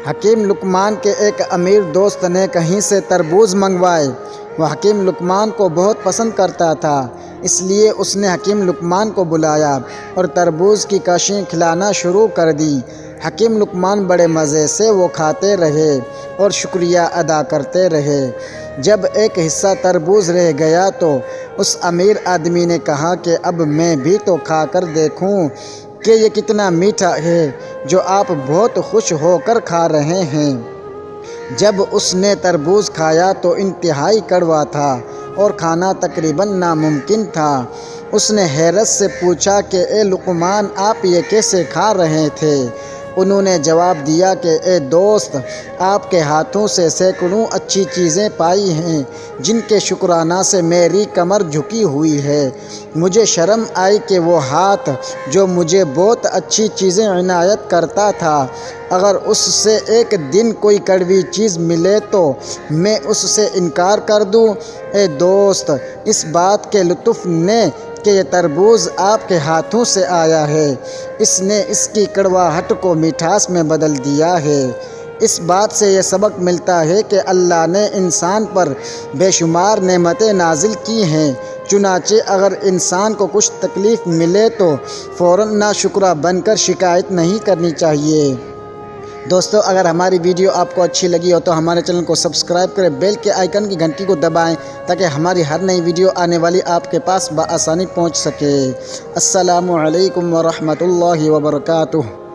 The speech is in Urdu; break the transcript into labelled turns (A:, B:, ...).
A: حکیم لقمان کے ایک امیر دوست نے کہیں سے تربوز منگوائے۔ وہ حکیم لقمان کو بہت پسند کرتا تھا، اس لیے اس نے حکیم لقمان کو بلایا اور تربوز کی کاشیں کھلانا شروع کر دی۔ حکیم لقمان بڑے مزے سے وہ کھاتے رہے اور شکریہ ادا کرتے رہے۔ جب ایک حصہ تربوز رہ گیا تو اس امیر آدمی نے کہا کہ اب میں بھی تو کھا کر دیکھوں کہ یہ کتنا میٹھا ہے جو آپ بہت خوش ہو کر کھا رہے ہیں۔ جب اس نے تربوز کھایا تو انتہائی کڑوا تھا اور کھانا تقریباً ناممکن تھا۔ اس نے حیرت سے پوچھا کہ اے لقمان، آپ یہ کیسے کھا رہے تھے؟ انہوں نے جواب دیا کہ اے دوست، آپ کے ہاتھوں سے سینکڑوں اچھی چیزیں پائی ہیں جن کے شکرانہ سے میری کمر جھکی ہوئی ہے۔ مجھے شرم آئی کہ وہ ہاتھ جو مجھے بہت اچھی چیزیں عنایت کرتا تھا، اگر اس سے ایک دن کوئی کڑوی چیز ملے تو میں اس سے انکار کر دوں۔ اے دوست، اس بات کے لطف نے کہ یہ تربوز آپ کے ہاتھوں سے آیا ہے، اس نے اس کی کڑواہٹ کو مٹھاس میں بدل دیا ہے۔ اس بات سے یہ سبق ملتا ہے کہ اللہ نے انسان پر بے شمار نعمتیں نازل کی ہیں، چنانچہ اگر انسان کو کچھ تکلیف ملے تو فوراً ناشکرہ بن کر شکایت نہیں کرنی چاہیے۔ دوستو، اگر ہماری ویڈیو آپ کو اچھی لگی ہو تو ہمارے چینل کو سبسکرائب کریں، بیل کے آئیکن کی گھنٹی کو دبائیں تاکہ ہماری ہر نئی ویڈیو آنے والی آپ کے پاس بآسانی پہنچ سکے۔ السلام علیکم ورحمۃ اللہ وبرکاتہ۔